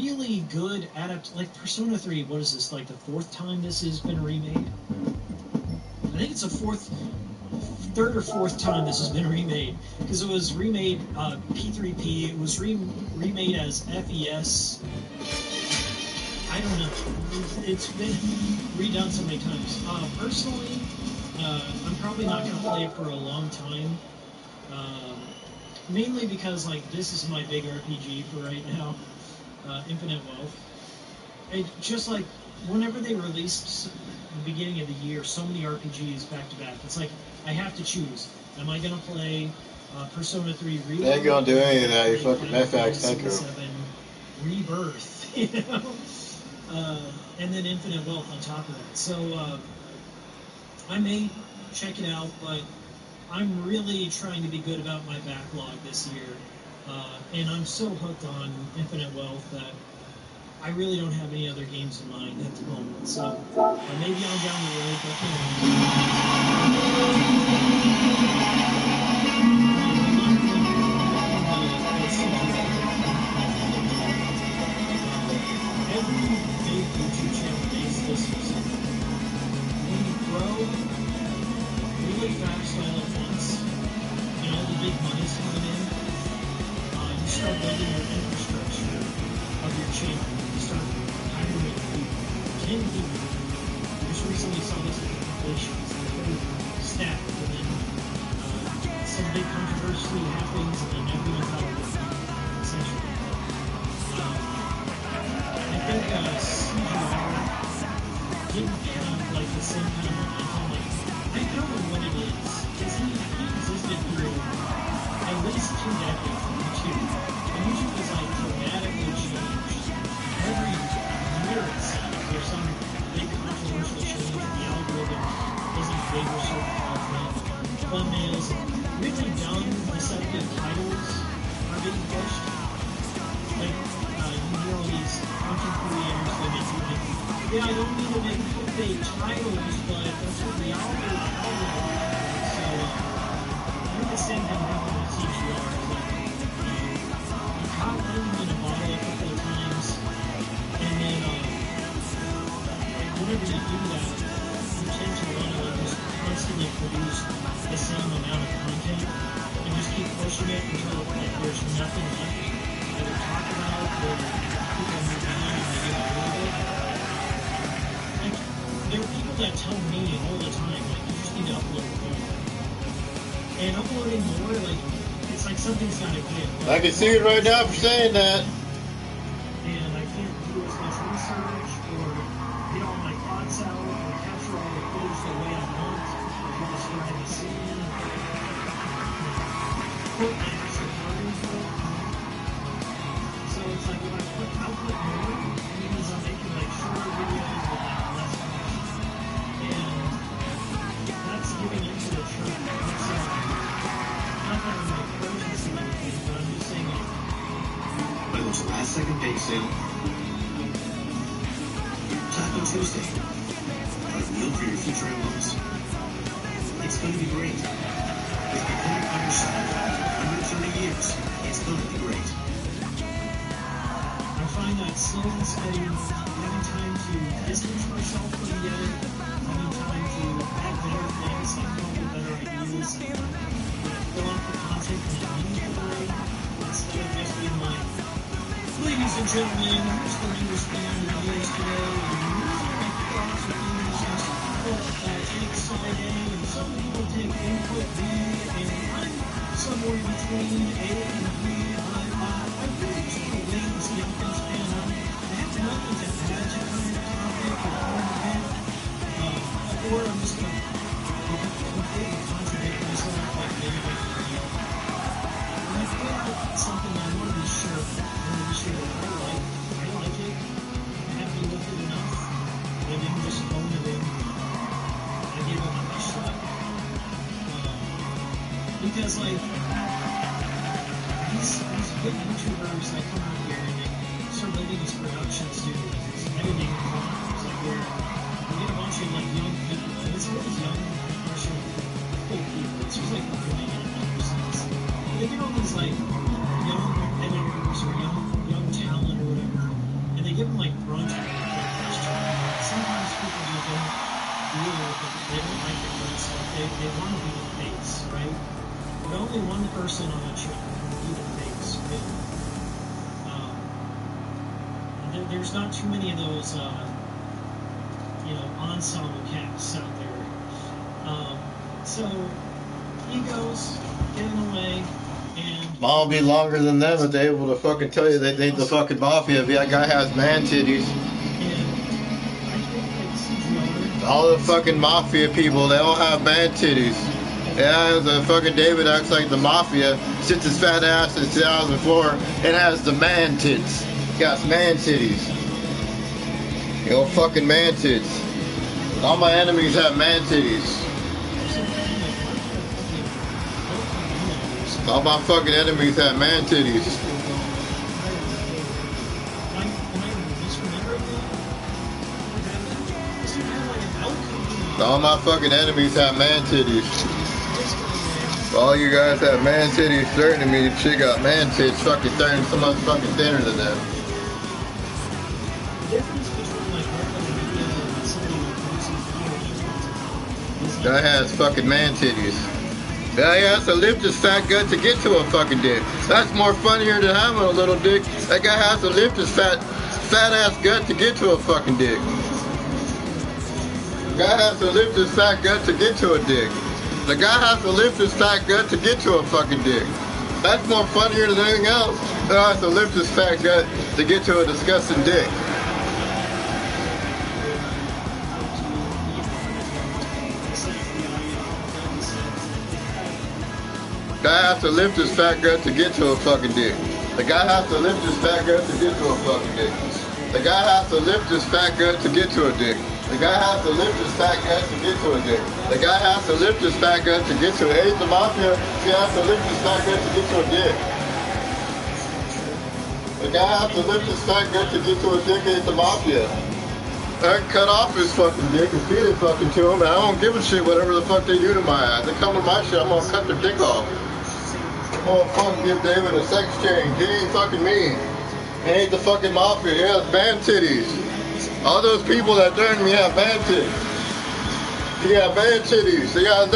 really good like Persona 3, what is this, like the 4th time this has been remade? I think it's the 3rd or 4th time this has been remade, because it was remade P3P, it was remade as FES. I don't know. It's been redone so many times. Personally, I'm probably not going to play it for a long time. Mainly because, like, this is my big RPG for right now, Infinite Wealth. It just like whenever they released the beginning of the year, so many RPGs back to back. It's like I have to choose. Am I gonna play Persona 3 Rebirth? You ain't gonna do any of that. You fucking FX, thank you. Rebirth, you know, and then Infinite Wealth on top of that. So I may check it out, but I'm really trying to be good about my backlog this year, and I'm so hooked on Infinite Wealth that I really don't have any other games in mind at the moment, so maybe on down the road, but every big YouTube channel makes this something. When you grow really fast all at once, and all the big money's coming in, you start building your infrastructure of your channel. Start hiring people, 10 people. Just recently saw this with the completions, the whole staff, and then some big controversy happens, and then everyone got over it, essentially. I think CGR didn't have like the same kind of momentum. Like, I don't know what it is, because he existed through at least 2 decades on YouTube, and YouTube is like dramatically changed. Every year it seems there's some big controversial change. The algorithm isn't favor certain content. Thumbnails, really dumb, deceptive titles are being pushed. Like, you hear all these content creators that make you like, yeah, I don't need to make clickbait titles, but that's what the algorithm is. So, I think the same thing happened with CGR. You caught lightning in a bottle a couple of times, and then whenever you do that, you tend to want to just constantly produce the same amount of content and just keep pushing it until like there's nothing left either talk about or people move on and they get rid of it. Like, there are people that tell me all the time, like, you just need to upload more. And uploading more, like, it's like something's got to give. I can see it right now for saying that. And I can't do as much research or get all my thoughts out or capture all the footage the way I want to describe the scene. Put my extra heart into it. So it's like if I put output more, it means I'm making like shorter videos with like less content. And that's giving into the trend. That's not that I'm like purchasing anything, but I'm just saying like, but it was a last second bake sale. Taco Tuesday. A meal for your future in-laws. It's going to be great. With iconic Irish style for 130 years, it's going to be great. I find that slow and steady, having time to distance myself from the edit, having time to add better things, like come up with better ideas, fill out the content in a meaningful way, instead of just being like, ladies and gentlemen, here's the latest thing on the news today, and here's my thoughts with these, and some people take side A, and some people take input B, and I'm somewhere between A and B. I really just want to wait and see how things pan out. I have nothing to add to the topic or comment, or I'm just going to completely contradict myself like maybe like when I put out something I want to be sure that I like it, I'm happy with it enough, and then just phone it in and give it a shot. Because like these big YouTubers that come out here and they start building these production studios, these editing farms, like where you get a bunch of like young people, and it's always young, impressionable people. It's just like really young persons. They get all these like young editors or young talent or whatever, only one person on that show who even makes it. There's not too many of those, ensemble casts out there. So he goes, getting away, and... Mom will be longer than them if they're able to fucking tell you they think the fucking mafia. If that guy has man titties. All the fucking mafia people, they all have man titties. Yeah, the fucking David acts like the mafia, sits his fat ass in 2004 and has the man tits. He got man titties. You know, fucking man tits. All my enemies have man titties. All my fucking enemies have man titties. All my fucking enemies have man titties. All you guys have man titties threatening me. She got man tits fucking threatening so much fucking thinner than them. Guy has fucking man titties. Guy has to lift his fat gut to get to a fucking dick. That's more funnier than having a little dick. That guy has to lift his fat ass gut to get to a fucking dick. The guy has to lift his fat gut to get to a dick. The guy has to lift his fat gut to get to a fucking dick. That's more funnier than anything else. The guy has to lift his fat gut to get to a disgusting dick. The guy has to lift his fat gut to get to a fucking dick. The guy has to lift his fat gut to get to a fucking dick. The guy has to lift his fat gut to get to a dick. The guy has to lift his fat gut to get to a dick. The guy has to lift his fat gut to get to it. Hey, the mafia, he has to lift his fat gut to get to a dick. The guy has to lift his fat gut to get to a dick. Hey, the mafia. I cut off his fucking dick and feed it fucking to him, and I don't give a shit whatever the fuck they do to my ass. They come with my shit, I'm gonna cut their dick off. I'm gonna fucking give David a sex change. He ain't fucking me. He ain't the fucking mafia. He has man titties. All those people that threaten me have man titties. He got man titties. So you gotta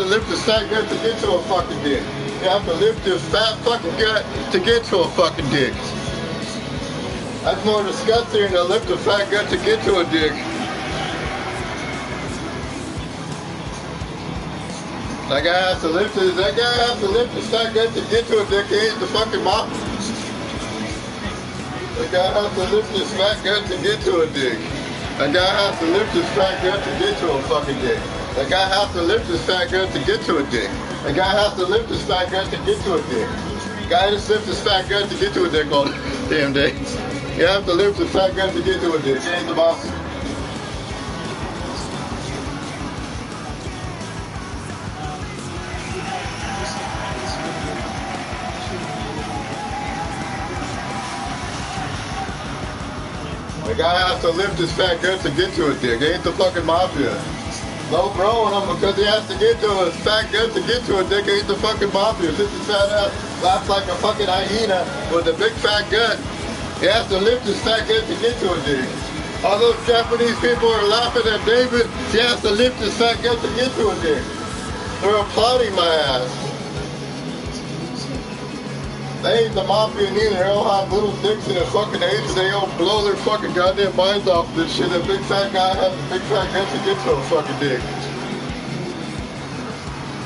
lift his fat gut to get to a fucking dick. You have to lift his fat fucking gut to get to a fucking dick. That's more disgusting than to lift a fat gut to get to a dick. That guy has to lift his fat gut to get to a dick. He ain't the fucking mafia. The guy has to lift his fat gut to get to a dick. The guy has to lift his fat gut to get to a fucking dick. The guy has to lift his fat gut to get to a dick. The guy has to lift his fat gut to get to a dick. The guy has to lift his fat gut to get to a dick all damn day. You have to lift his fat gut to get to a dick. Ain't the boss. The guy has to lift his fat gut to get to a dick. Ain't the fucking mafia. No growing him because he has to get to his fat gut to get to a dick. Ain't the fucking mafia. Sits his fat ass, laughs like a fucking hyena with a big fat gut. He has to lift his fat gut to get to a dick. All those Japanese people are laughing at David. He has to lift his fat gut to get to a dick. They're applauding my ass. They ain't the mafia neither. They all have little dicks in their fucking age. They all blow their fucking goddamn minds off this shit. That big fat guy has a big fat gut to get to a fucking dick.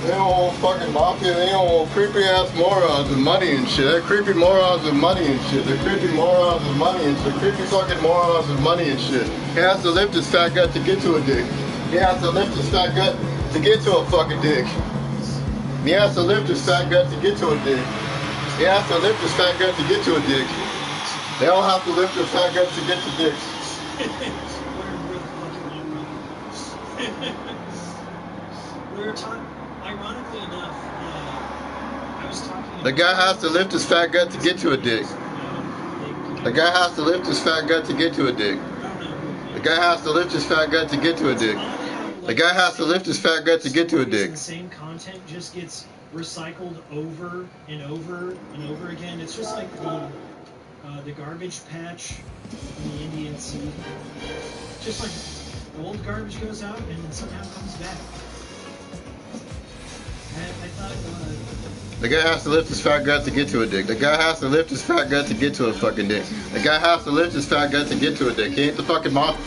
They all fucking mafia. They all creepy ass morons with money and shit. They're creepy morons with money and shit. They're creepy morons with money and shit. Creepy fucking morons with money and shit. He has to lift his fat gut to get to a dick. He has to lift his fat gut to get to a fucking dick. He has to lift his fat gut to get to a dick. He has to lift his fat gut to get to a dick. They all have to lift their fat guts to get to dicks. We were talking, ironically enough, I was talking... The guy has to lift his fat gut to get to a dick. The guy has to lift his fat gut to get to a dick. The guy has to lift his fat gut to get to a dick. The guy has to lift his fat gut to get to a dick. The same content just gets recycled over and over and over again. It's just like the garbage patch in the Indian Sea. Just like the old garbage goes out and then somehow comes back. The guy has to lift his fat gut to get to a dick. The guy has to lift his fat gut to get to a fucking dick. The guy has to lift his fat gut to get to a dick. He ain't the fucking mom.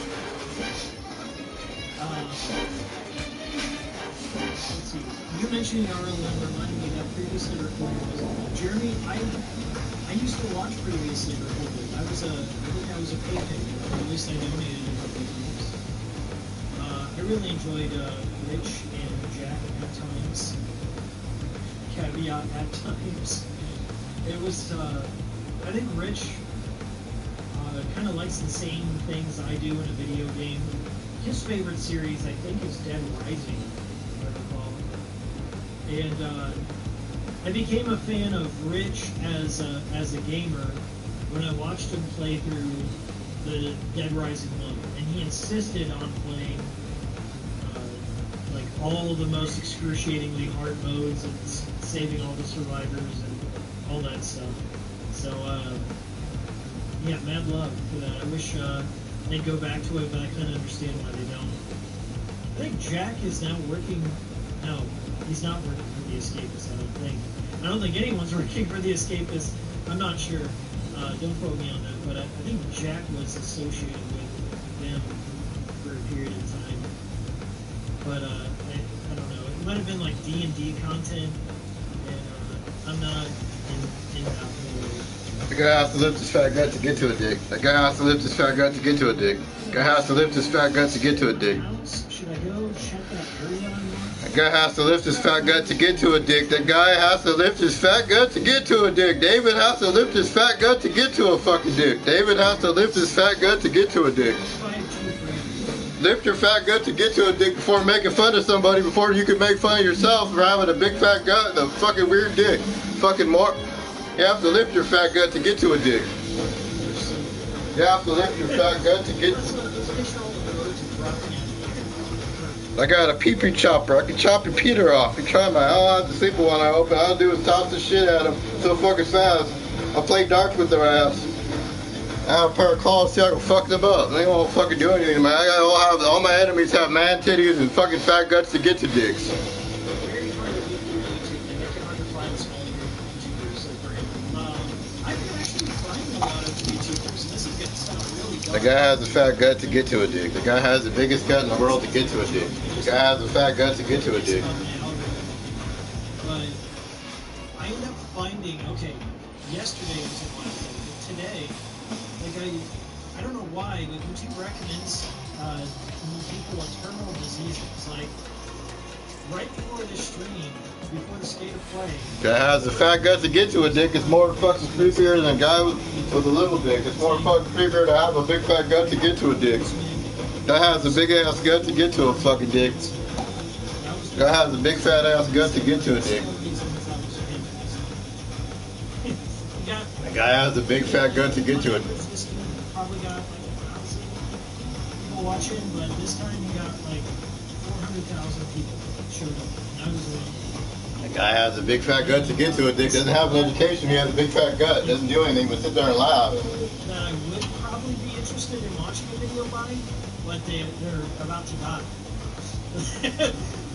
Let's see. You mentioning RLM reminded me that previously recorded was Jeremy. I used to watch previously recorded. I think I was a pay pick. Or at least I donated a couple of times. I really enjoyed Rich and Jack at times. Caveat at times. It was, I think Rich kind of likes the same things I do in a video game. His favorite series, I think, is Dead Rising, if I recall. And I became a fan of Rich as a gamer when I watched him play through the Dead Rising mode, and he insisted on playing like all the most excruciatingly hard modes and saving all the survivors and all that stuff. So yeah, mad love for that. I wish they'd go back to it, but I kind of understand why they don't. I think Jack is now working. No, he's not working for the Escapists. I don't think anyone's working for the Escapists. I'm not sure. Don't quote me on that, but I think Jack was associated with them for a period of time. But I don't know. It might have been like D&D content, and I'm not in that whole. The guy has to lift his fat gut to get to a dick. The guy has to lift his fat gut to get to a dick. The guy has to lift his fat gut to get to a dick. Should I go check that area on? The guy has to lift his fat gut to get to a dick. The guy has to lift his fat gut to get to a dick. David has to lift his fat gut to get to a fucking dick. David has to lift his fat gut to get to a dick. Lift your fat gut to get to a dick before making fun of somebody, before you can make fun of yourself for having a big fat gut and a fucking weird dick. Fucking more. You have to lift your fat gut to get to a dick. You have to lift your fat gut to get. I got a pee-pee chopper. I can chop your Peter off. You try my. I don't have to sleep when I open. All I do is toss the shit at him so fucking fast. I play darts with their ass. I have a pair of claws so I can fuck them up. They won't fucking do anything, man. All my enemies have man titties and fucking fat guts to get to dicks. The guy has a fat gut to get to a dick. The guy has the biggest gut in the world to get to a dick. The guy has a fat gut to get to a dick. But I end up finding, okay, yesterday was a fun thing, but today, like I don't know why, but YouTube recommends people with terminal diseases, like right before the stream, before the state of play. Guy has a fat gut to get to a dick. It's more fucking creepier than a guy with a little dick. It's more fucking creepier to have a big fat gut to get to a dick. Guy has a big ass gut to get to a fucking dick. Guy has a big fat ass gut to get to a dick. The guy has a big fat gut to get to it. Probably got like 1,000 people watching, but this time he got like 400,000 people showed up. I was wrong. The guy has a big fat gut to get to it. Dick doesn't have an education. He has a big fat gut. Doesn't do anything but sit there and laugh. That I would probably be interested in watching a video by, but they're about to die.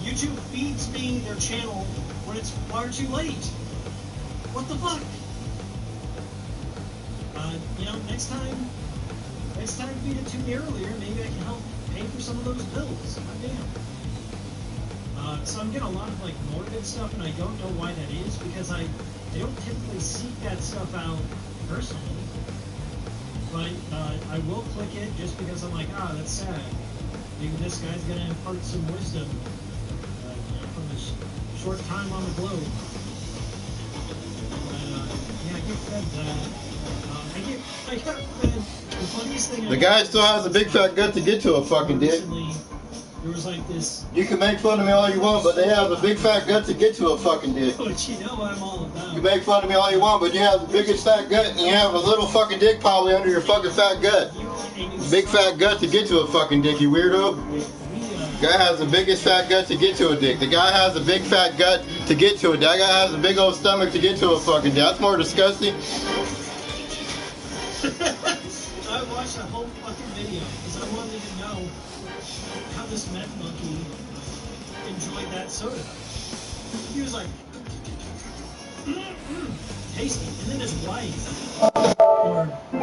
YouTube feeds me their channel when it's far too late. What the fuck? You know, next time feed it to me earlier. Maybe I can help pay for some of those bills. God damn. So I'm getting a lot of like morbid stuff, and I don't know why that is, because I don't typically seek that stuff out personally. But I will click it just because I'm like, that's sad. Maybe this guy's gonna impart some wisdom from his short time on the globe. But yeah, I get fed that. I got fed. The funniest thing. The guy still has a big fat gut to get to a fucking dick. There was like this. You can make fun of me all you want, but they have a big fat gut to get to a fucking dick. But you know what I'm all about. You can make fun of me all you want, but you have the biggest fat gut, and you have a little fucking dick probably under your fucking fat gut. Big fat gut to get to a fucking dick, you weirdo. Guy has the biggest fat gut to get to a dick. The guy has a big fat gut to get to it. That guy has a big old stomach to get to a fucking dick. That's more disgusting. I watched that whole fucking video because I wanted to know how this meth monkey enjoyed that soda. he was like, tasty, and then his wife, or